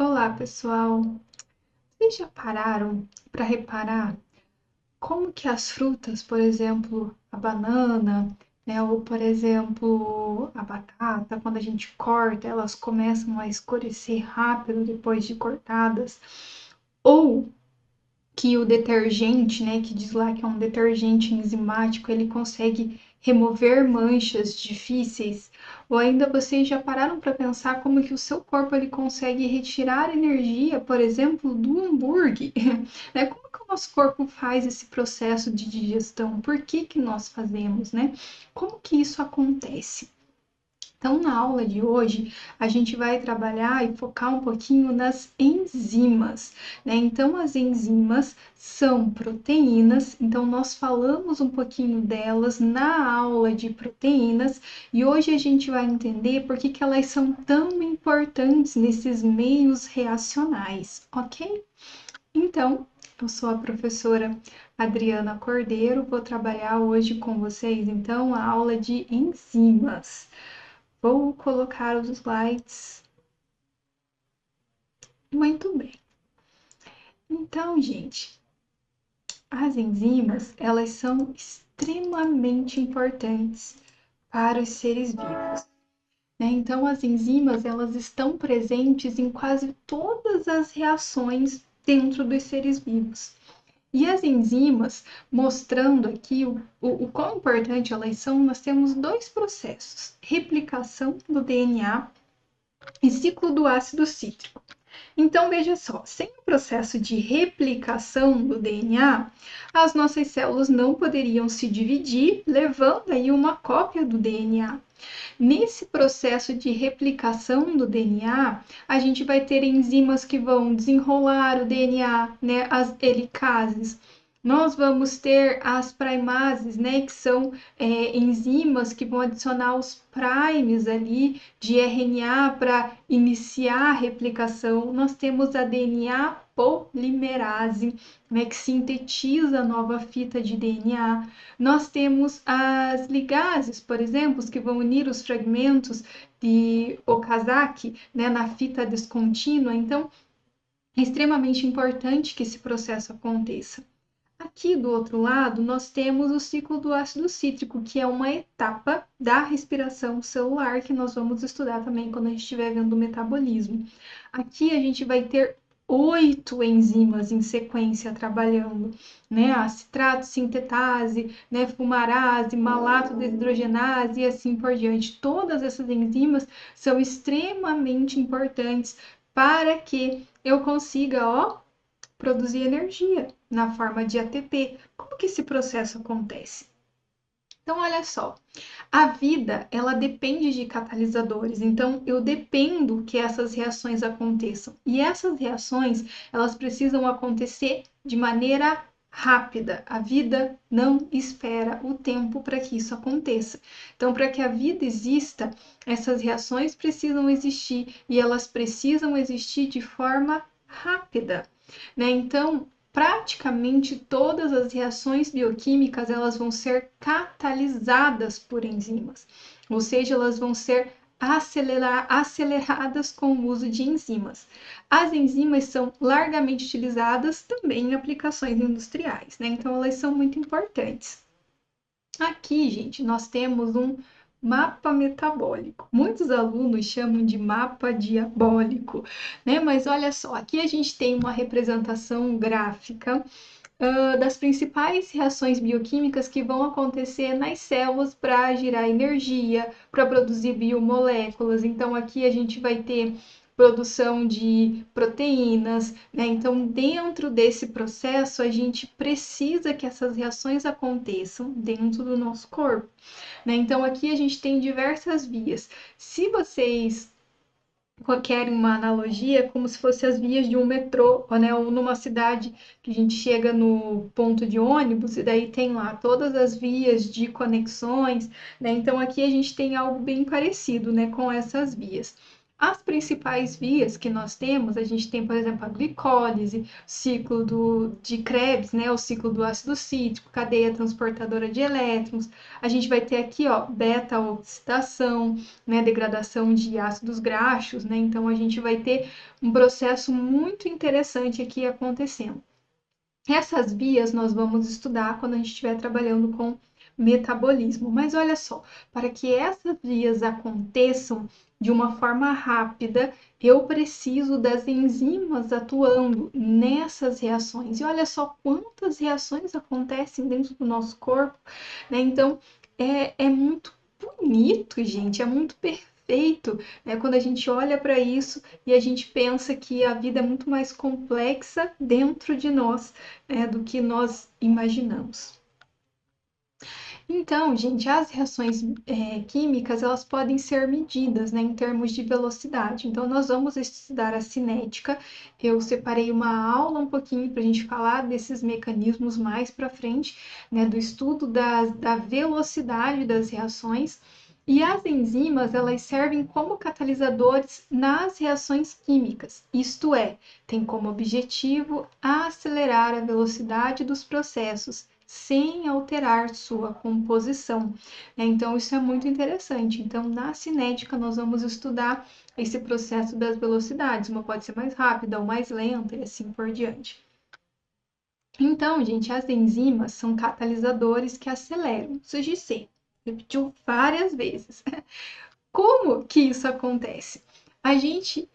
Olá, pessoal. Vocês já pararam para reparar como que as frutas, por exemplo, a banana, né, ou por exemplo, a batata, quando a gente corta, elas começam a escurecer rápido depois de cortadas? Ou que o detergente, né, que diz lá que é um detergente enzimático, ele consegue remover manchas difíceis? Ou ainda vocês já pararam para pensar como que o seu corpo ele consegue retirar energia, por exemplo, do hambúrguer? Né? Como que o nosso corpo faz esse processo de digestão? Por que que nós fazemos, né? Como que isso acontece? Então, na aula de hoje, a gente vai trabalhar e focar um pouquinho nas enzimas, né? Então, as enzimas são proteínas, então nós falamos um pouquinho delas na aula de proteínas e hoje a gente vai entender por que que elas são tão importantes nesses meios reacionais, ok? Então, eu sou a professora Adriana Cordeiro, vou trabalhar hoje com vocês, então, a aula de enzimas. Vou colocar os slides. Muito bem. Então, gente, as enzimas, elas são extremamente importantes para os seres vivos, né? Então, as enzimas, elas estão presentes em quase todas as reações dentro dos seres vivos. E as enzimas, mostrando aqui o quão importante elas são, nós temos dois processos: replicação do DNA e ciclo do ácido cítrico. Então, veja só, sem o processo de replicação do DNA, as nossas células não poderiam se dividir, levando aí uma cópia do DNA. Nesse processo de replicação do DNA, a gente vai ter enzimas que vão desenrolar o DNA, né, as helicases. Nós vamos ter as primases, né, que são enzimas que vão adicionar os primes ali de RNA para iniciar a replicação. Nós temos a DNA polimerase, né, que sintetiza a nova fita de DNA. Nós temos as ligases, por exemplo, que vão unir os fragmentos de Okazaki, né, na fita descontínua. Então, é extremamente importante que esse processo aconteça. Aqui do outro lado, nós temos o ciclo do ácido cítrico, que é uma etapa da respiração celular que nós vamos estudar também quando a gente estiver vendo o metabolismo. Aqui a gente vai ter 8 enzimas em sequência trabalhando, né? A citrato sintetase, né? Fumarase, malato desidrogenase e assim por diante. Todas essas enzimas são extremamente importantes para que eu consiga, ó, produzir energia na forma de ATP. Como que esse processo acontece? Então, olha só, a vida, ela depende de catalisadores. Então, eu dependo que essas reações aconteçam. E essas reações, elas precisam acontecer de maneira rápida. A vida não espera o tempo para que isso aconteça. Então, para que a vida exista, essas reações precisam existir e elas precisam existir de forma rápida, né? Então, praticamente todas as reações bioquímicas elas vão ser catalisadas por enzimas, ou seja, elas vão ser aceleradas com o uso de enzimas. As enzimas são largamente utilizadas também em aplicações industriais, né? Então elas são muito importantes. Aqui, gente, nós temos um mapa metabólico. Muitos alunos chamam de mapa diabólico, né? Mas olha só, aqui a gente tem uma representação gráfica das principais reações bioquímicas que vão acontecer nas células para gerar energia, para produzir biomoléculas. Então, aqui a gente vai ter produção de proteínas, né? Então, dentro desse processo, a gente precisa que essas reações aconteçam dentro do nosso corpo, né? Então, aqui a gente tem diversas vias. Se vocês querem uma analogia, como se fossem as vias de um metrô, né? Ou numa cidade que a gente chega no ponto de ônibus e daí tem lá todas as vias de conexões, né? Então aqui a gente tem algo bem parecido, né, com essas vias. As principais vias que nós temos, a gente tem, por exemplo, a glicólise, ciclo de Krebs, né, o ciclo do ácido cítrico, cadeia transportadora de elétrons. A gente vai ter aqui, ó, beta-oxidação, né, degradação de ácidos graxos, né? Então a gente vai ter um processo muito interessante aqui acontecendo. Essas vias nós vamos estudar quando a gente estiver trabalhando com metabolismo. Mas olha só, para que essas vias aconteçam de uma forma rápida, eu preciso das enzimas atuando nessas reações. E olha só quantas reações acontecem dentro do nosso corpo, né? Então, é muito bonito, gente, é muito perfeito, né? Quando a gente olha para isso e a gente pensa que a vida é muito mais complexa dentro de nós, né, do que nós imaginamos. Então, gente, as reações químicas elas podem ser medidas, né, em termos de velocidade. Então, nós vamos estudar a cinética. Eu separei uma aula um pouquinho para a gente falar desses mecanismos mais para frente, né, do estudo da velocidade das reações. E as enzimas, elas servem como catalisadores nas reações químicas, isto é, tem como objetivo acelerar a velocidade dos processos sem alterar sua composição. Então, isso é muito interessante. Então, na cinética, nós vamos estudar esse processo das velocidades. Uma pode ser mais rápida ou mais lenta e assim por diante. Então, gente, as enzimas são catalisadores que aceleram. CGC, repetiu várias vezes. Como que isso acontece? A gente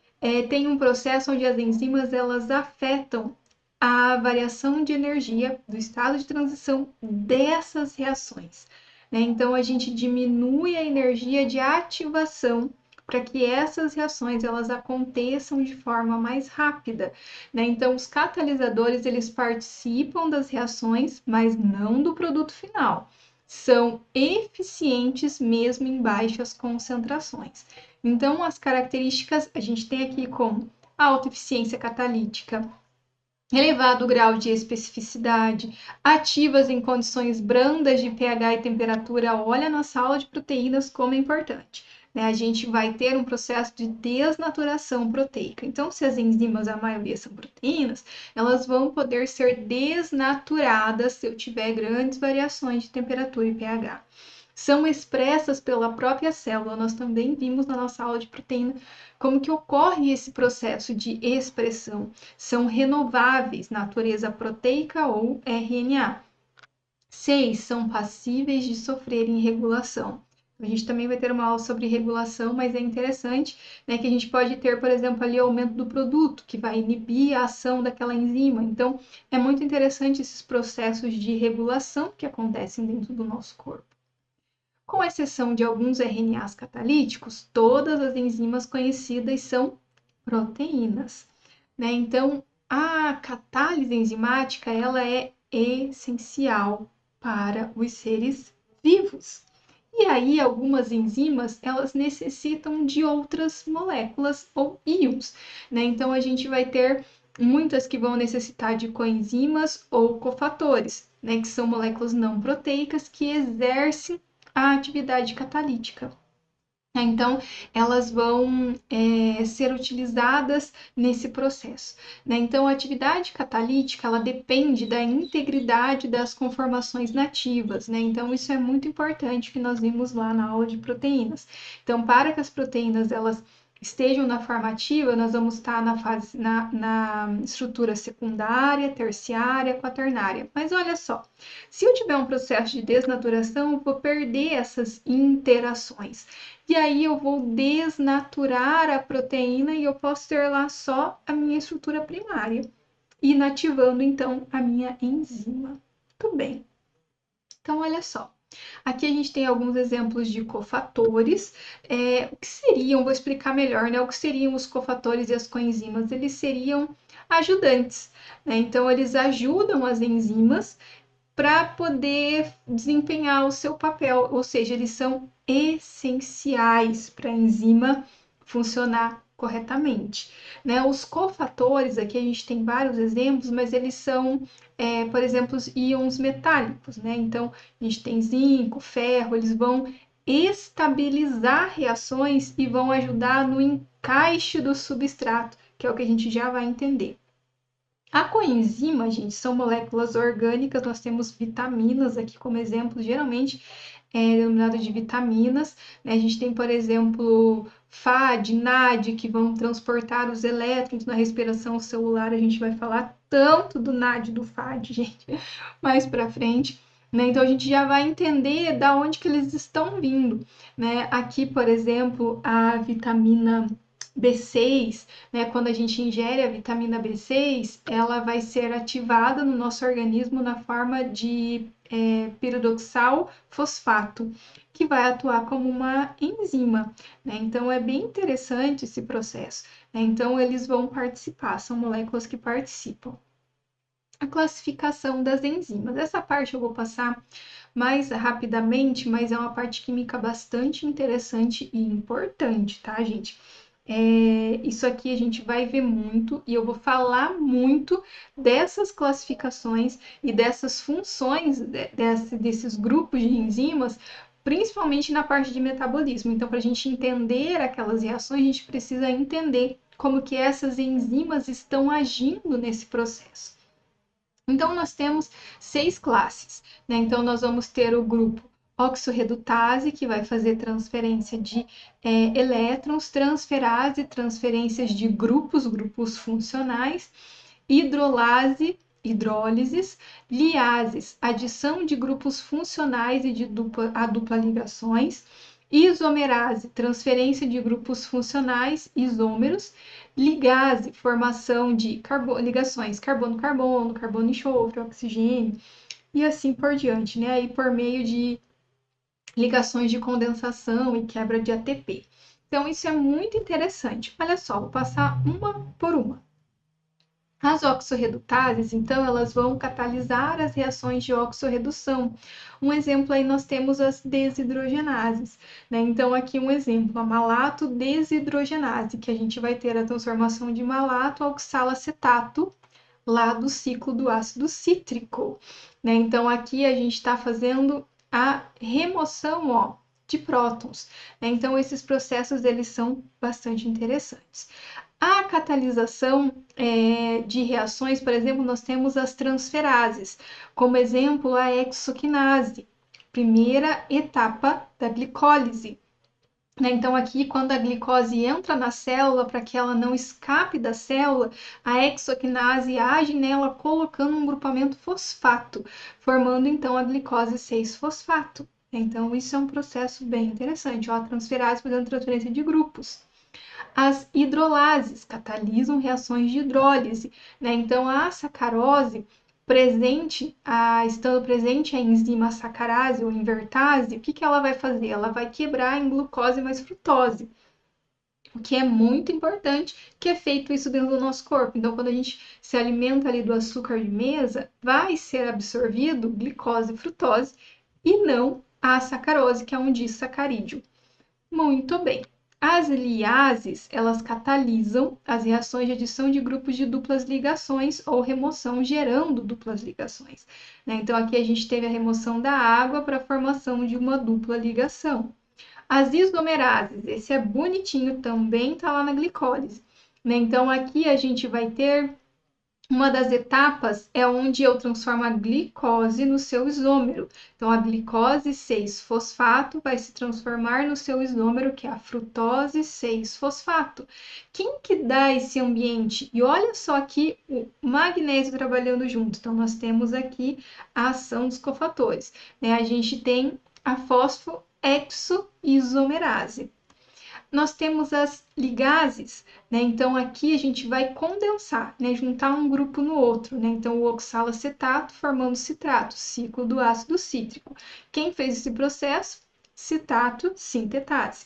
tem um processo onde as enzimas elas afetam a variação de energia do estado de transição dessas reações, né? Então a gente diminui a energia de ativação para que essas reações elas aconteçam de forma mais rápida, né? Então os catalisadores eles participam das reações, mas não do produto final. São eficientes mesmo em baixas concentrações. Então as características a gente tem aqui como alta eficiência catalítica, elevado grau de especificidade, ativas em condições brandas de pH e temperatura. Olha na sala de proteínas como é importante. Né? A gente vai ter um processo de desnaturação proteica. Então, se as enzimas, a maioria são proteínas, elas vão poder ser desnaturadas se eu tiver grandes variações de temperatura e pH. São expressas pela própria célula. Nós também vimos na nossa aula de proteína como que ocorre esse processo de expressão. São renováveis, natureza proteica ou RNA. 6. São passíveis de sofrerem regulação. A gente também vai ter uma aula sobre regulação, mas é interessante, né, que a gente pode ter, por exemplo, ali aumento do produto, que vai inibir a ação daquela enzima. Então, é muito interessante esses processos de regulação que acontecem dentro do nosso corpo. Com exceção de alguns RNAs catalíticos, todas as enzimas conhecidas são proteínas, né? Então, a catálise enzimática, ela é essencial para os seres vivos. E aí, algumas enzimas, elas necessitam de outras moléculas ou íons, né? Então, a gente vai ter muitas que vão necessitar de coenzimas ou cofatores, né? Que são moléculas não proteicas que exercem a atividade catalítica. Então, elas vão ser utilizadas nesse processo. Né? Então, a atividade catalítica ela depende da integridade das conformações nativas. Né? Então, isso é muito importante que nós vimos lá na aula de proteínas. Então, para que as proteínas elas estejam na forma ativa, nós vamos estar na estrutura secundária, terciária, quaternária. Mas olha só, se eu tiver um processo de desnaturação, eu vou perder essas interações. E aí eu vou desnaturar a proteína e eu posso ter lá só a minha estrutura primária, inativando então a minha enzima. Muito bem. Então, olha só. Aqui a gente tem alguns exemplos de cofatores. O que seriam, vou explicar melhor, né? O que seriam os cofatores e as coenzimas? Eles seriam ajudantes, né? Então, eles ajudam as enzimas para poder desempenhar o seu papel, ou seja, eles são essenciais para a enzima funcionar corretamente. Né? Os cofatores, aqui a gente tem vários exemplos, mas eles são, por exemplo, os íons metálicos. Né? Então, a gente tem zinco, ferro, eles vão estabilizar reações e vão ajudar no encaixe do substrato, que é o que a gente já vai entender. A coenzima, gente, são moléculas orgânicas, nós temos vitaminas aqui como exemplo, geralmente é denominado de vitaminas, né? A gente tem, por exemplo, FAD, NAD, que vão transportar os elétrons na respiração celular, a gente vai falar tanto do NAD e do FAD, gente, mais para frente. Né? Então a gente já vai entender da onde que eles estão vindo, né? Aqui, por exemplo, a vitamina B6, né, quando a gente ingere a vitamina B6, ela vai ser ativada no nosso organismo na forma de piridoxal fosfato, que vai atuar como uma enzima. Né? Então, é bem interessante esse processo. Né? Então, eles vão participar, são moléculas que participam. A classificação das enzimas. Essa parte eu vou passar mais rapidamente, mas é uma parte química bastante interessante e importante, tá, gente? Isso aqui a gente vai ver muito e eu vou falar muito dessas classificações e dessas funções desses grupos de enzimas, principalmente na parte de metabolismo. Então, para a gente entender aquelas reações, a gente precisa entender como que essas enzimas estão agindo nesse processo. Então, nós temos 6 classes, né? Então, nós vamos ter o grupo oxorredutase, que vai fazer transferência de elétrons, transferase, transferências de grupos funcionais, hidrolase, hidrólises, liases, adição de grupos funcionais e de dupla ligações, isomerase, transferência de grupos funcionais, isômeros, ligase, formação de ligações carbono-carbono, carbono-enxofre, oxigênio, e assim por diante, né? Aí por meio de ligações de condensação e quebra de ATP. Então, isso é muito interessante. Olha só, vou passar uma por uma. As oxorredutases, então, elas vão catalisar as reações de oxorredução. Um exemplo aí nós temos as desidrogenases, né? Então, aqui um exemplo, a malato desidrogenase, que a gente vai ter a transformação de malato a oxalacetato, lá do ciclo do ácido cítrico, né? Então, aqui a gente está fazendo a remoção, ó, de prótons, né? Então, esses processos, eles são bastante interessantes. A catalisação de reações, por exemplo, nós temos as transferases, como exemplo a hexoquinase, primeira etapa da glicólise. Né? Então, aqui, quando a glicose entra na célula, para que ela não escape da célula, a hexoquinase age nela colocando um grupamento fosfato, formando então a glicose 6-fosfato. Então, isso é um processo bem interessante. Ó, a transferase fazendo transferência de grupos. As hidrolases catalisam reações de hidrólise, né? Então, a sacarose, estando presente a enzima sacarase ou invertase, o que ela vai fazer? Ela vai quebrar em glucose mais frutose, o que é muito importante, que é feito isso dentro do nosso corpo. Então, quando a gente se alimenta ali do açúcar de mesa, vai ser absorvido glicose e frutose e não a sacarose, que é um disacarídeo. Muito bem. As liases, elas catalisam as reações de adição de grupos de duplas ligações ou remoção, gerando duplas ligações. Né? Então, aqui a gente teve a remoção da água para a formação de uma dupla ligação. As isomerases, esse é bonitinho, também está lá na glicólise. Né? Então, aqui a gente vai ter uma das etapas é onde eu transformo a glicose no seu isômero. Então, a glicose 6-fosfato vai se transformar no seu isômero, que é a frutose 6-fosfato. Quem que dá esse ambiente? E olha só aqui o magnésio trabalhando junto. Então, nós temos aqui a ação dos cofatores. Né? A gente tem a fosfoexoisomerase. Nós temos as ligases, né? Então aqui a gente vai condensar, né? Juntar um grupo no outro, né? Então o oxalacetato formando citrato, ciclo do ácido cítrico. Quem fez esse processo? Citato sintetase.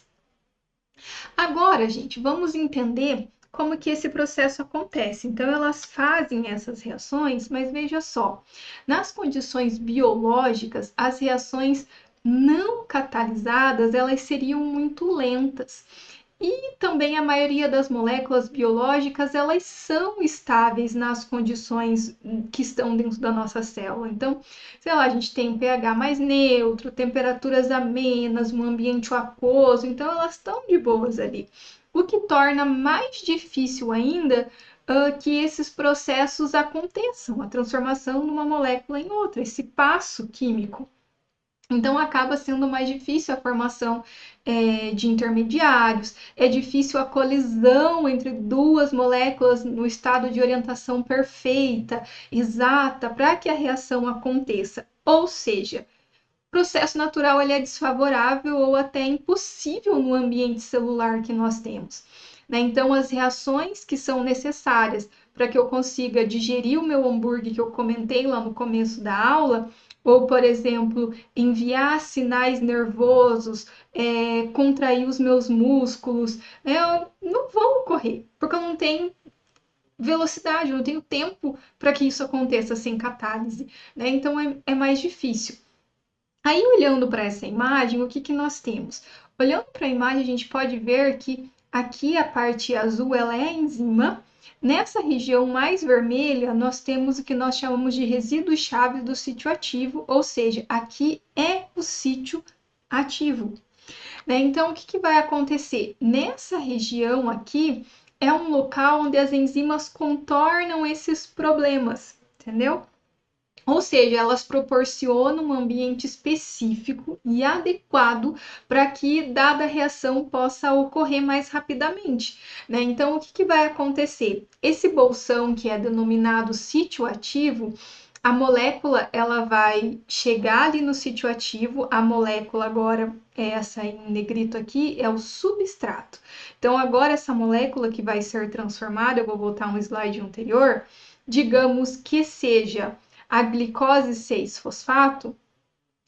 Agora, gente, vamos entender como que esse processo acontece. Então, elas fazem essas reações, mas veja só, nas condições biológicas, as reações não catalisadas, elas seriam muito lentas. E também a maioria das moléculas biológicas, elas são estáveis nas condições que estão dentro da nossa célula. Então, sei lá, a gente tem um pH mais neutro, temperaturas amenas, um ambiente aquoso, então elas estão de boas ali. O que torna mais difícil ainda que esses processos aconteçam, a transformação de uma molécula em outra, esse passo químico. Então, acaba sendo mais difícil a formação de intermediários, é difícil a colisão entre duas moléculas no estado de orientação perfeita, exata, para que a reação aconteça. Ou seja, o processo natural ele é desfavorável ou até impossível no ambiente celular que nós temos. Né? Então, as reações que são necessárias para que eu consiga digerir o meu hambúrguer que eu comentei lá no começo da aula, ou, por exemplo, enviar sinais nervosos, contrair os meus músculos, não vão ocorrer, porque eu não tenho velocidade, eu não tenho tempo para que isso aconteça sem catálise. Né? Então, é mais difícil. Aí, olhando para essa imagem, o que, que nós temos? Olhando para a imagem, a gente pode ver que aqui a parte azul ela é a enzima. Nessa região mais vermelha, nós temos o que nós chamamos de resíduos chaves do sítio ativo, ou seja, aqui é o sítio ativo. Né? Então, o que, que vai acontecer? Nessa região aqui, é um local onde as enzimas contornam esses problemas, entendeu? Ou seja, elas proporcionam um ambiente específico e adequado para que dada reação possa ocorrer mais rapidamente. Né? Então, o que, que vai acontecer? Esse bolsão que é denominado sítio ativo, a molécula ela vai chegar ali no sítio ativo, a molécula agora, essa em negrito aqui, é o substrato. Então, agora essa molécula que vai ser transformada, eu vou voltar um slide anterior, digamos que seja a glicose 6-fosfato,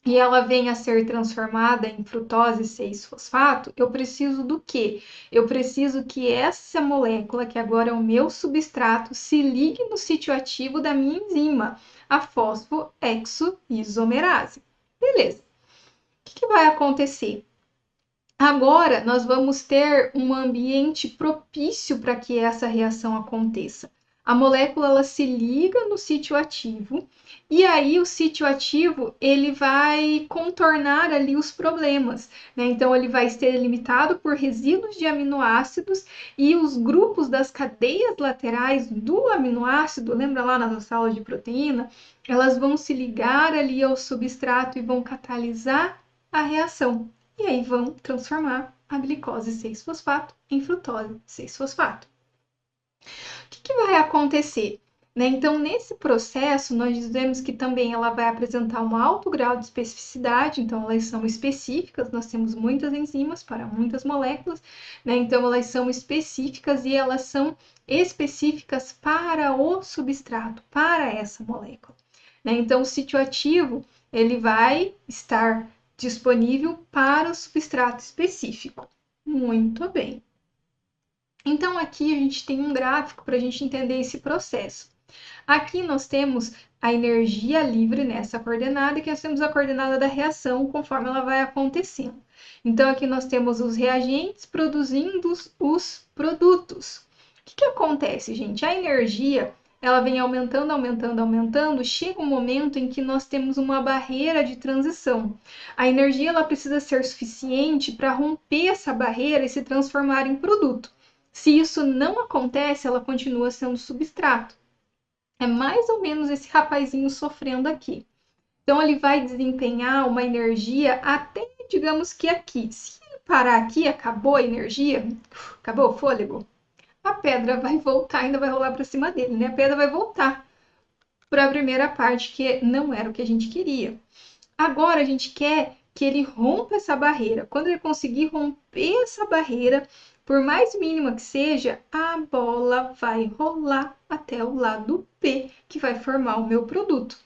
e ela vem a ser transformada em frutose 6-fosfato, eu preciso do quê? Eu preciso que essa molécula, que agora é o meu substrato, se ligue no sítio ativo da minha enzima, a fosfoexoisomerase. Beleza. O que vai acontecer? Agora nós vamos ter um ambiente propício para que essa reação aconteça. A molécula ela se liga no sítio ativo e aí o sítio ativo ele vai contornar ali os problemas, né? Então ele vai ser limitado por resíduos de aminoácidos e os grupos das cadeias laterais do aminoácido, lembra lá nas aulas de proteína, elas vão se ligar ali ao substrato e vão catalisar a reação. E aí vão transformar a glicose 6-fosfato em frutose 6-fosfato. O que, que vai acontecer? Né? Então, nesse processo, nós dizemos que também ela vai apresentar um alto grau de especificidade, então elas são específicas, nós temos muitas enzimas para muitas moléculas, né? Então elas são específicas e elas são específicas para o substrato, para essa molécula. Né? Então, o sítio ativo, ele vai estar disponível para o substrato específico. Muito bem. Então, aqui a gente tem um gráfico para a gente entender esse processo. Aqui nós temos a energia livre nessa coordenada e que nós temos a coordenada da reação conforme ela vai acontecendo. Então, aqui nós temos os reagentes produzindo os produtos. O que acontece, gente? A energia ela vem aumentando, aumentando, aumentando, chega um momento em que nós temos uma barreira de transição. A energia ela precisa ser suficiente para romper essa barreira e se transformar em produto. Se isso não acontece, ela continua sendo substrato. É mais ou menos esse rapazinho sofrendo aqui. Então, ele vai desempenhar uma energia até, digamos que aqui. Se ele parar aqui, acabou a energia, acabou o fôlego, a pedra vai voltar, ainda vai rolar para cima dele, né? A pedra vai voltar para a primeira parte, que não era o que a gente queria. Agora a gente quer que ele rompa essa barreira. Quando ele conseguir romper essa barreira, por mais mínima que seja, a bola vai rolar até o lado P, que vai formar o meu produto.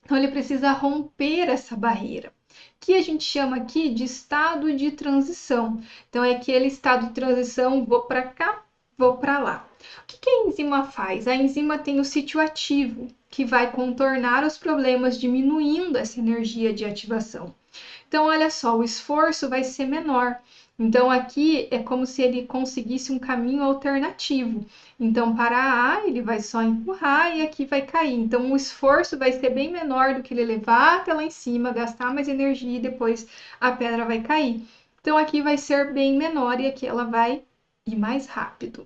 Então ele precisa romper essa barreira, que a gente chama aqui de estado de transição. Então é aquele estado de transição, vou para cá, vou para lá. O que a enzima faz? A enzima tem o sítio ativo, que vai contornar os problemas, diminuindo essa energia de ativação. Então, olha só, o esforço vai ser menor. Então, aqui é como se ele conseguisse um caminho alternativo. Então, para A, ele vai só empurrar e aqui vai cair. Então, o esforço vai ser bem menor do que ele levar até lá em cima, gastar mais energia e depois a pedra vai cair. Então, aqui vai ser bem menor e aqui ela vai ir mais rápido.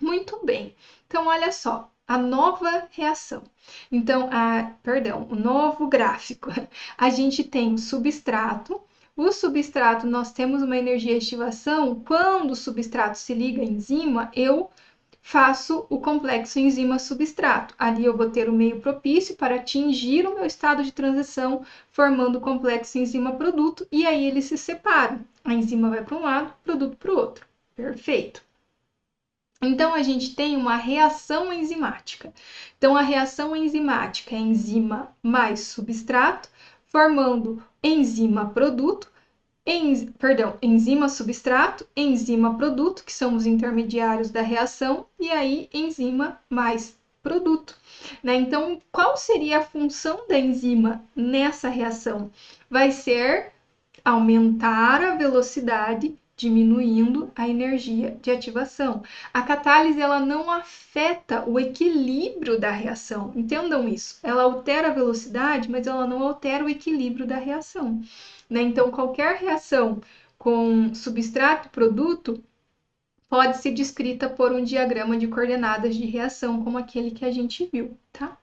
Muito bem. Então, olha só, a nova reação. Então, perdão, o novo gráfico. A gente tem o substrato. O substrato, nós temos uma energia de ativação. Quando o substrato se liga à enzima, eu faço o complexo enzima-substrato. Ali eu vou ter o meio propício para atingir o meu estado de transição, formando o complexo enzima-produto, e aí eles se separam. A enzima vai para um lado, o produto para o outro. Perfeito. Então, a gente tem uma reação enzimática. Então, a reação enzimática é enzima mais substrato, formando enzima produto, enzima substrato, enzima produto, que são os intermediários da reação, e aí enzima mais produto. Né? Então, qual seria a função da enzima nessa reação? Vai ser aumentar a velocidade, diminuindo a energia de ativação. A catálise ela não afeta o equilíbrio da reação. Entendam isso. Ela altera a velocidade, mas ela não altera o equilíbrio da reação. Né? Então, qualquer reação com substrato e produto pode ser descrita por um diagrama de coordenadas de reação, como aquele que a gente viu, tá?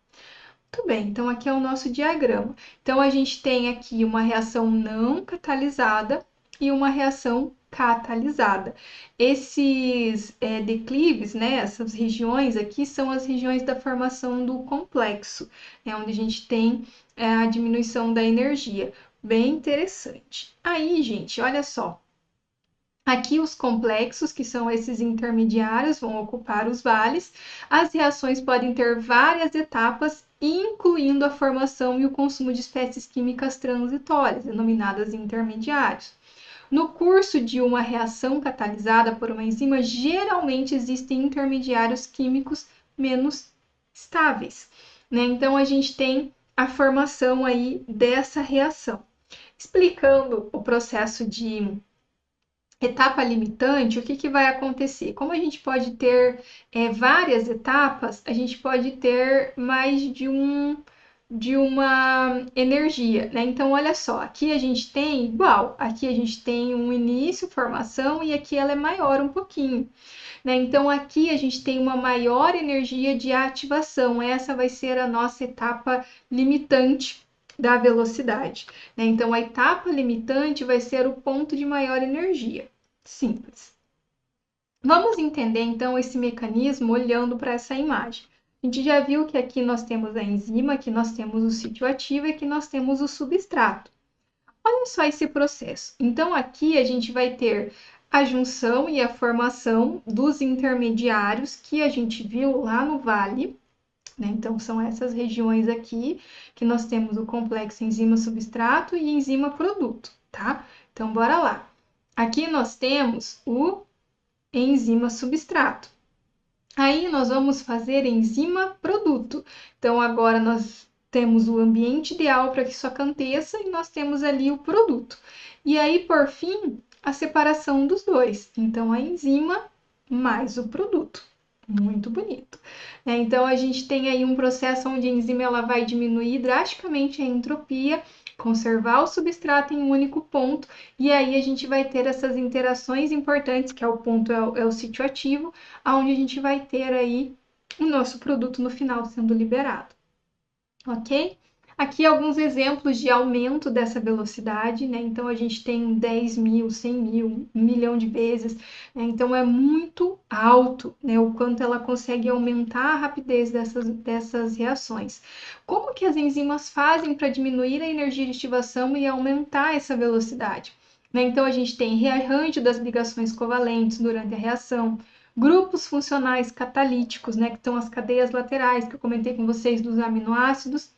Muito bem, então aqui é o nosso diagrama. Então, a gente tem aqui uma reação não catalisada e uma reação catalisada. Esses declives, né, essas regiões aqui, são as regiões da formação do complexo, onde a gente tem a diminuição da energia. Bem interessante. Aí, gente, olha só. Aqui os complexos, que são esses intermediários, vão ocupar os vales. As reações podem ter várias etapas, incluindo a formação e o consumo de espécies químicas transitórias, denominadas intermediários. No curso de uma reação catalisada por uma enzima, geralmente existem intermediários químicos menos estáveis. Né? Então, a gente tem a formação aí dessa reação. Explicando o processo de etapa limitante, o que vai acontecer? Como a gente pode ter várias etapas, a gente pode ter mais de uma energia, né? Então, olha só, aqui a gente tem igual, aqui a gente tem um início, formação, e aqui ela é maior um pouquinho, né? Então, aqui a gente tem uma maior energia de ativação, essa vai ser a nossa etapa limitante da velocidade, né? Então, a etapa limitante vai ser o ponto de maior energia. Simples. Vamos entender então esse mecanismo olhando para essa imagem. A gente já viu que aqui nós temos a enzima, que nós temos o sítio ativo e que nós temos o substrato. Olha só esse processo. Então, aqui a gente vai ter a junção e a formação dos intermediários que a gente viu lá no vale. Né? Então, são essas regiões aqui que nós temos o complexo enzima-substrato e enzima-produto, tá? Então, bora lá. Aqui nós temos o enzima-substrato. Aí nós vamos fazer enzima-produto. Então, agora nós temos o ambiente ideal para que isso aconteça e nós temos ali o produto. E aí, por fim, a separação dos dois. Então, a enzima mais o produto. Muito bonito. Então, a gente tem aí um processo onde a enzima ela vai diminuir drasticamente a entropia, conservar o substrato em um único ponto, e aí a gente vai ter essas interações importantes, que é o ponto, é o sítio ativo, onde a gente vai ter aí o nosso produto no final sendo liberado. Ok? Aqui alguns exemplos de aumento dessa velocidade, né? Então a gente tem 10 mil, 100 mil, 1 milhão de vezes, né? Então é muito alto, né? O quanto ela consegue aumentar a rapidez dessas reações. Como que as enzimas fazem para diminuir a energia de ativação e aumentar essa velocidade? Né? Então a gente tem rearranjo das ligações covalentes durante a reação, grupos funcionais catalíticos, né, que são as cadeias laterais que eu comentei com vocês dos aminoácidos,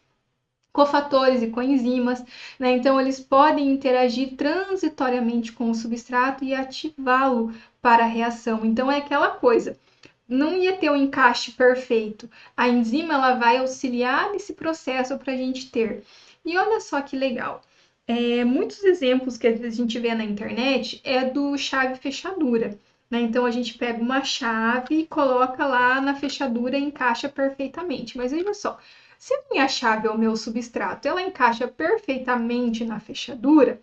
cofatores e coenzimas, né? Então eles podem interagir transitoriamente com o substrato e ativá-lo para a reação. Então é aquela coisa, não ia ter um encaixe perfeito. A enzima ela vai auxiliar nesse processo para a gente ter. E olha só que legal. Muitos exemplos que às vezes a gente vê na internet é do chave fechadura, né? Então a gente pega uma chave e coloca lá na fechadura e encaixa perfeitamente. Mas veja só, se a minha chave é o meu substrato, ela encaixa perfeitamente na fechadura,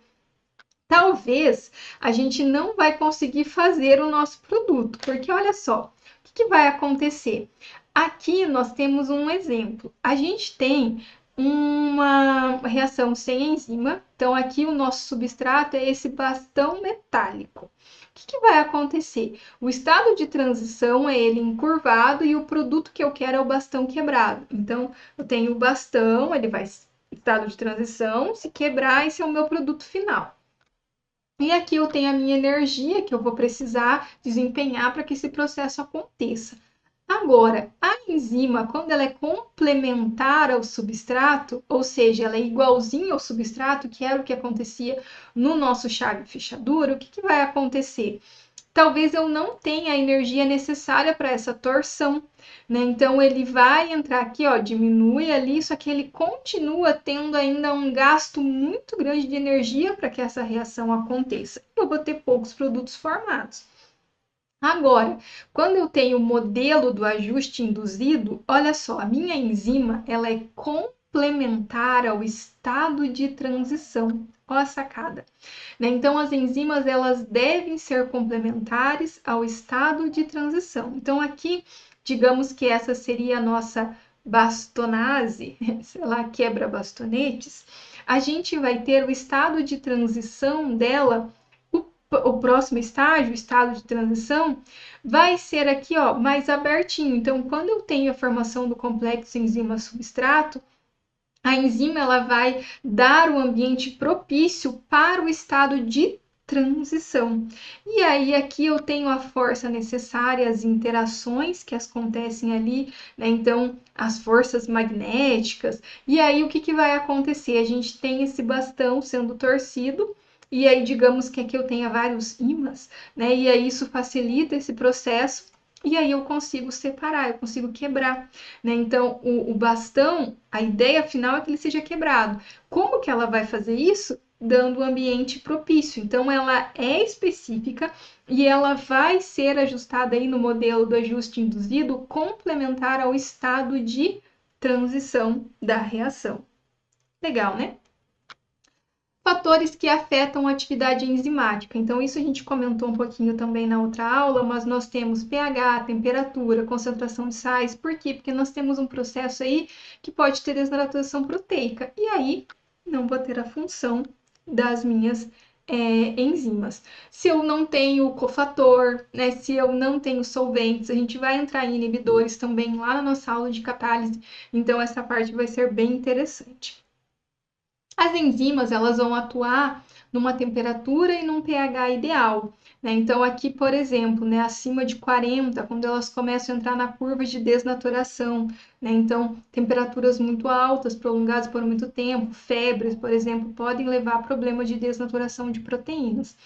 talvez a gente não vai conseguir fazer o nosso produto, porque olha só, o que vai acontecer? Aqui nós temos um exemplo. A gente tem uma reação sem enzima, então aqui o nosso substrato é esse bastão metálico. O que vai acontecer? O estado de transição é ele encurvado e o produto que eu quero é o bastão quebrado. Então, eu tenho o bastão, ele vai estado de transição, se quebrar, esse é o meu produto final. E aqui eu tenho a minha energia que eu vou precisar desempenhar para que esse processo aconteça. Agora, a enzima, quando ela é complementar ao substrato, ou seja, ela é igualzinha ao substrato, que era o que acontecia no nosso chave fechadura, o que vai acontecer? Talvez eu não tenha a energia necessária para essa torção, né? Então ele vai entrar aqui, ó, diminui ali, só que ele continua tendo ainda um gasto muito grande de energia para que essa reação aconteça. Eu vou ter poucos produtos formados. Agora, quando eu tenho o modelo do ajuste induzido, olha só, a minha enzima ela é complementar ao estado de transição. Olha a sacada. Né? Então, as enzimas elas devem ser complementares ao estado de transição. Então, aqui, digamos que essa seria a nossa bastonase, sei lá, quebra-bastonetes, a gente vai ter o estado de transição dela, o próximo estágio, o estado de transição, vai ser aqui, ó, mais abertinho. Então, quando eu tenho a formação do complexo enzima-substrato, a enzima ela vai dar o ambiente propício para o estado de transição. E aí aqui eu tenho a força necessária, as interações que acontecem ali, né? Então, as forças magnéticas. E aí o que vai acontecer? A gente tem esse bastão sendo torcido e aí digamos que aqui eu tenha vários ímãs, né? E aí isso facilita esse processo e aí eu consigo separar, eu consigo quebrar, né? Então, o bastão, a ideia final é que ele seja quebrado. Como que ela vai fazer isso? Dando o ambiente propício. Então, ela é específica e ela vai ser ajustada aí no modelo do ajuste induzido complementar ao estado de transição da reação. Legal, né? Fatores que afetam a atividade enzimática. Então, isso a gente comentou um pouquinho também na outra aula, mas nós temos pH, temperatura, concentração de sais. Por quê? Porque nós temos um processo aí que pode ter desnaturação proteica. E aí, não vou ter a função das minhas enzimas. Se eu não tenho cofator, né, se eu não tenho solventes, a gente vai entrar em inibidores também lá na nossa aula de catálise. Então, essa parte vai ser bem interessante. As enzimas elas vão atuar numa temperatura e num pH ideal. Né? Então, aqui, por exemplo, né, acima de 40, quando elas começam a entrar na curva de desnaturação. Né? Então, temperaturas muito altas, prolongadas por muito tempo, febres, por exemplo, podem levar a problemas de desnaturação de proteínas.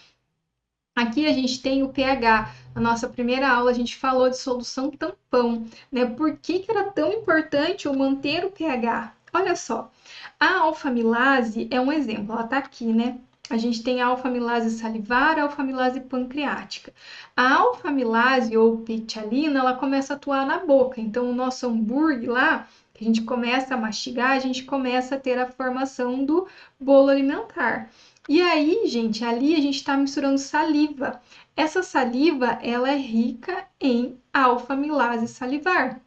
Aqui a gente tem o pH. Na nossa primeira aula a gente falou de solução tampão, né? Por que era tão importante eu manter o pH? Olha só, a alfa-amilase é um exemplo, ela está aqui, né? A gente tem a alfa-amilase salivar, a alfa-amilase pancreática. A alfa-amilase ou petialina, ela começa a atuar na boca. Então, o nosso hambúrguer lá, que a gente começa a mastigar, a gente começa a ter a formação do bolo alimentar. E aí, gente, ali a gente está misturando saliva. Essa saliva, ela é rica em alfa-amilase salivar.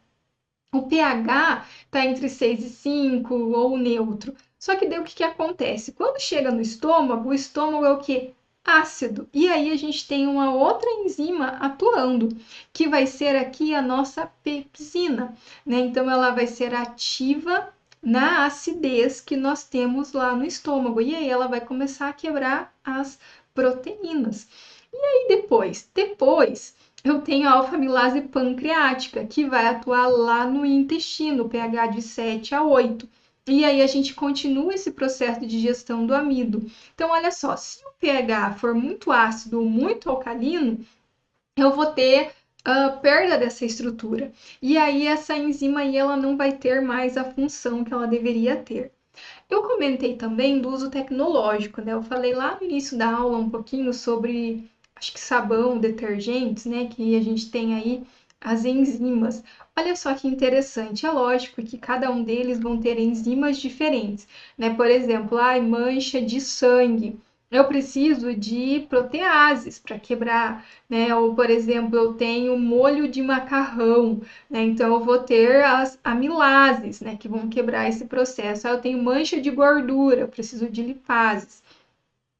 O pH está entre 6 e 5 ou neutro. Só que daí o que acontece? Quando chega no estômago, o estômago é o que? Ácido. E aí a gente tem uma outra enzima atuando, que vai ser aqui a nossa pepsina. Né? Então ela vai ser ativa na acidez que nós temos lá no estômago. E aí ela vai começar a quebrar as proteínas. E aí depois eu tenho a alfa-amilase pancreática, que vai atuar lá no intestino, pH de 7 a 8. E aí a gente continua esse processo de digestão do amido. Então, olha só, se o pH for muito ácido ou muito alcalino, eu vou ter perda dessa estrutura. E aí essa enzima aí, ela não vai ter mais a função que ela deveria ter. Eu comentei também do uso tecnológico, né? Eu falei lá no início da aula um pouquinho sobre, acho que sabão, detergentes, né? Que a gente tem aí as enzimas. Olha só que interessante, é lógico que cada um deles vão ter enzimas diferentes, né? Por exemplo, mancha de sangue. Eu preciso de proteases para quebrar, né? Ou, por exemplo, eu tenho molho de macarrão, né? Então, eu vou ter as amilases, né, que vão quebrar esse processo. Aí eu tenho mancha de gordura, eu preciso de lipases.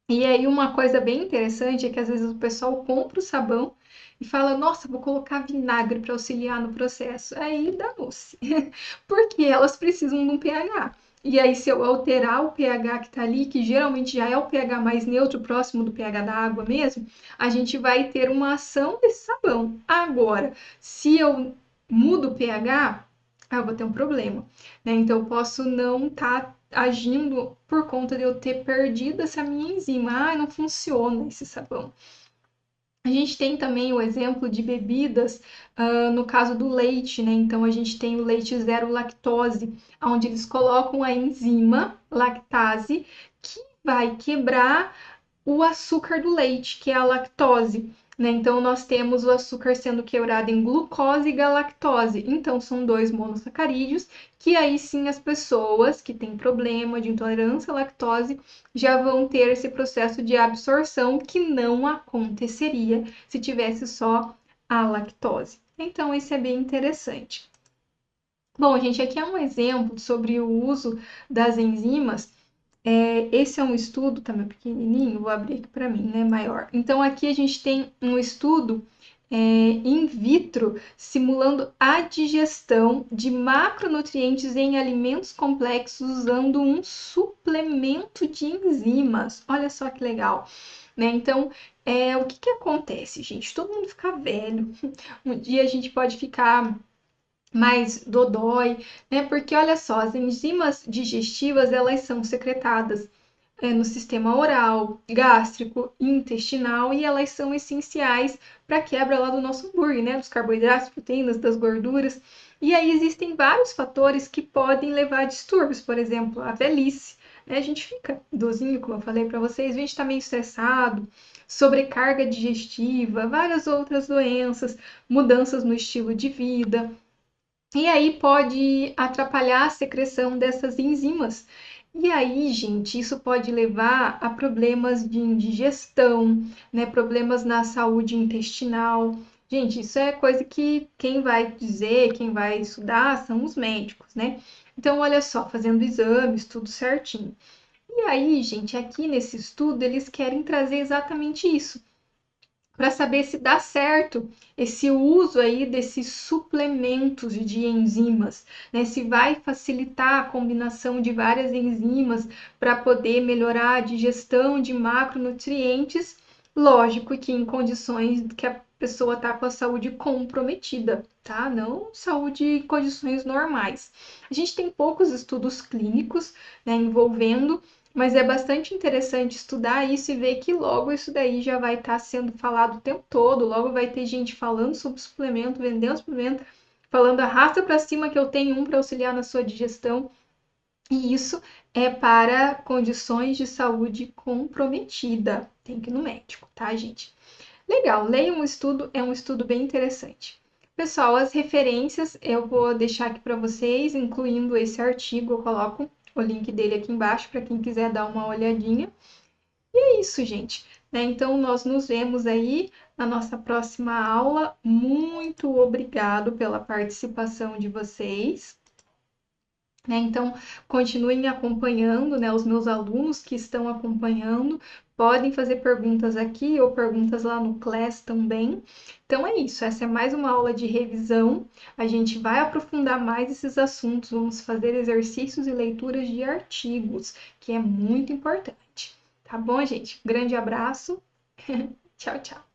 E aí, uma coisa bem interessante é que às vezes o pessoal compra o sabão e fala: Nossa, vou colocar vinagre para auxiliar no processo. Aí danou-se, porque elas precisam de um pH. E aí, se eu alterar o pH que está ali, que geralmente já é o pH mais neutro, próximo do pH da água mesmo, a gente vai ter uma ação desse sabão. Agora, se eu mudo o pH, eu vou ter um problema, né? Então, eu posso não estar agindo por conta de eu ter perdido essa minha enzima. Não funciona esse sabão. A gente tem também o exemplo de bebidas, no caso do leite, né? Então, a gente tem o leite zero lactose, onde eles colocam a enzima lactase, que vai quebrar o açúcar do leite, que é a lactose. Né? Então, nós temos o açúcar sendo quebrado em glucose e galactose. Então, são dois monossacarídeos que aí sim as pessoas que têm problema de intolerância à lactose já vão ter esse processo de absorção que não aconteceria se tivesse só a lactose. Então, isso é bem interessante. Bom, gente, aqui é um exemplo sobre o uso das enzimas. Esse é um estudo, tá meio pequenininho, vou abrir aqui para mim, né, maior. Então, aqui a gente tem um estudo in vitro simulando a digestão de macronutrientes em alimentos complexos usando um suplemento de enzimas. Olha só que legal, né? Então, o que que acontece, gente? Todo mundo fica velho. Um dia a gente pode ficar mais dodói, né? Porque olha só, as enzimas digestivas, elas são secretadas no sistema oral, gástrico, intestinal e elas são essenciais para a quebra lá do nosso hambúrguer, né? Dos carboidratos, proteínas, das gorduras. E aí existem vários fatores que podem levar a distúrbios, por exemplo, a velhice, né? A gente fica idosinho, como eu falei para vocês, a gente está meio estressado, sobrecarga digestiva, várias outras doenças, mudanças no estilo de vida, e aí pode atrapalhar a secreção dessas enzimas. E aí, gente, isso pode levar a problemas de indigestão, né? Problemas na saúde intestinal. Gente, isso é coisa que quem vai dizer, quem vai estudar são os médicos, né? Então, olha só, fazendo exames, tudo certinho. E aí, gente, aqui nesse estudo, eles querem trazer exatamente isso para saber se dá certo esse uso aí desses suplementos de enzimas, né? Se vai facilitar a combinação de várias enzimas para poder melhorar a digestão de macronutrientes, lógico que em condições que a pessoa está com a saúde comprometida, tá? Não saúde em condições normais. A gente tem poucos estudos clínicos, né, envolvendo, mas é bastante interessante estudar isso e ver que logo isso daí já vai estar sendo falado o tempo todo, logo vai ter gente falando sobre suplemento, vendendo suplemento, falando arrasta para cima que eu tenho um para auxiliar na sua digestão. E isso é para condições de saúde comprometida. Tem que ir no médico, tá, gente? Legal, leiam um estudo, é um estudo bem interessante. Pessoal, as referências eu vou deixar aqui para vocês, incluindo esse artigo, eu coloco o link dele aqui embaixo para quem quiser dar uma olhadinha. E é isso, gente. Né? Então, nós nos vemos aí na nossa próxima aula. Muito obrigado pela participação de vocês. Né? Então, continuem acompanhando, né? Os meus alunos que estão acompanhando podem fazer perguntas aqui ou perguntas lá no Class também. Então, é isso. Essa é mais uma aula de revisão. A gente vai aprofundar mais esses assuntos. Vamos fazer exercícios e leituras de artigos, que é muito importante. Tá bom, gente? Grande abraço. Tchau, tchau.